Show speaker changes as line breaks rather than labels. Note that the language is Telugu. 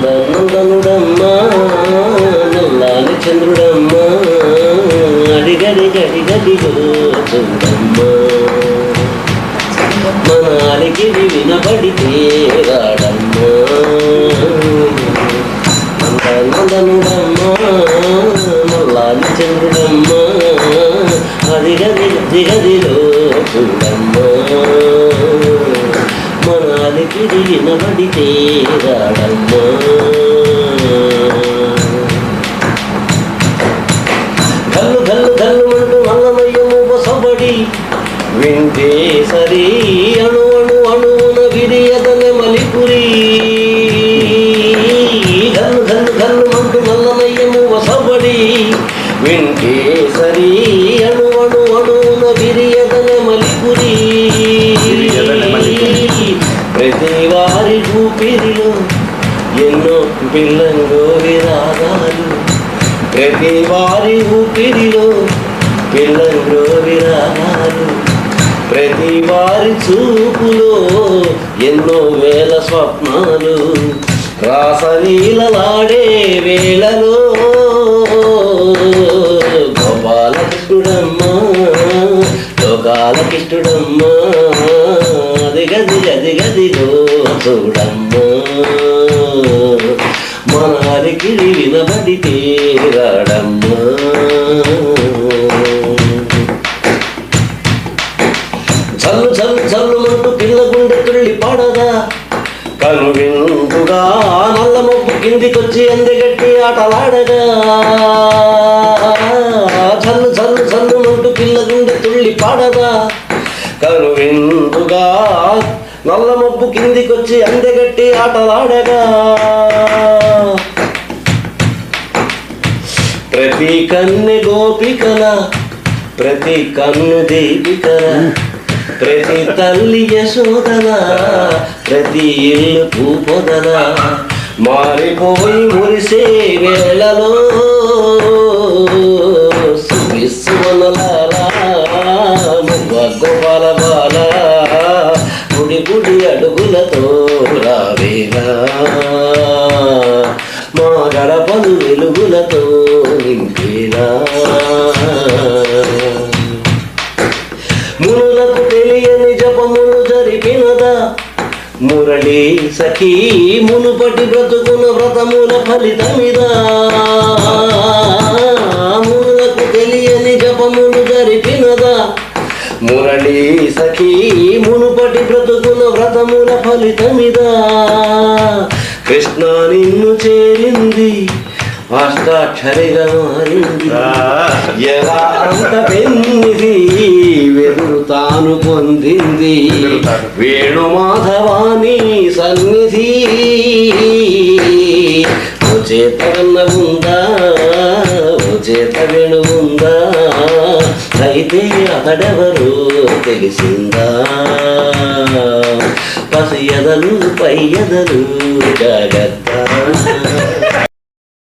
నందనుడమ్మా నల్లాని చంద్రుడమ్మా అడిగడి గడిగడిగో చూడమ్మా మనాలికి వినబడితే రాడమ్మా నందనుడమ్మా నల్లాని చంద్రుడమ్మా అడిగడి గడిగడిలో చూడమ్మా మనాలికి వినబడితే రాడమ్మా గల్లు గల్లు గల్లుమంటూ అన్నమయ్యము బసబడి వింటే సరి అణు అణు అణువున విరియదనే మలిపురి గల్లు గల్లు గల్లుమంటూ అన్నమయ్యము బసబడి వింటే సరి అణు అణు అణువున విరియదనే మలిపురి ప్రతి వారి ఊపిరిలో ఎన్నో పిల్లంగో విరాగాలు ప్రతి వారి ఊపిరిలో పిల్లంగో విరాగాలు ప్రతి వారి చూపులో ఎన్నో వేల స్వప్నాలు రాసలీలలాడే వేళలో గోపాలకృష్ణుడమ్మా లోకాలకృష్ణుడమ్మా గదిగదిగో చూడమ్మా మనాలికి వినబడితే రాడమ్మా చల్లు చల్లు చల్లుమంటూ పిల్ల గుండె తుళ్ళి పాడదా కనువిందుగా నల్ల మబ్బు కిందికొచ్చి అందెగట్టి ఆటలాడగా చల్లు చల్లు చల్లుమంటూ పిల్ల గుండె తుళ్ళి పాడదా కనువిందుగా నల్ల మబ్బు కిందికొచ్చి అందెగట్టి ఆటలాడగా ప్రతి కన్నె గోపికల ప్రతి కన్ను దీపికల ప్రతి తల్లి యశోదల ప్రతి ఇల్లు పూపొదల మారిపోయి మురిసే వేళలో సువిస్సువనలాలా గోపాల బాల గుడి గుడి అడుగులతో రావేలా మా గడపలు వెలుగులతో నింపేలా మునులకు తెలియని జపములు జరిపినదా మురళి సఖీ మునుపటి బ్రతుకున వ్రతముల ఫలితమిదా మునులకు తెలియని జపములు జరిపినదా మురళి సఖీ మునుపటి బ్రతుకున వ్రతముల ఫలితమిదా కృష్ణ నిన్ను చేరింది అష్టాక్షరిగా మారింది ఎలా అంత పెన్నిది వెదురు తాను పొందింది వేణుమాధవాని సన్నిధి ఓ చేత ఉందా ఓ చేత వేణు ఉందా అయితే అతడెవరో తెలిసిందా పసి ఎదలు పై ఎదలు జాగ్రత్త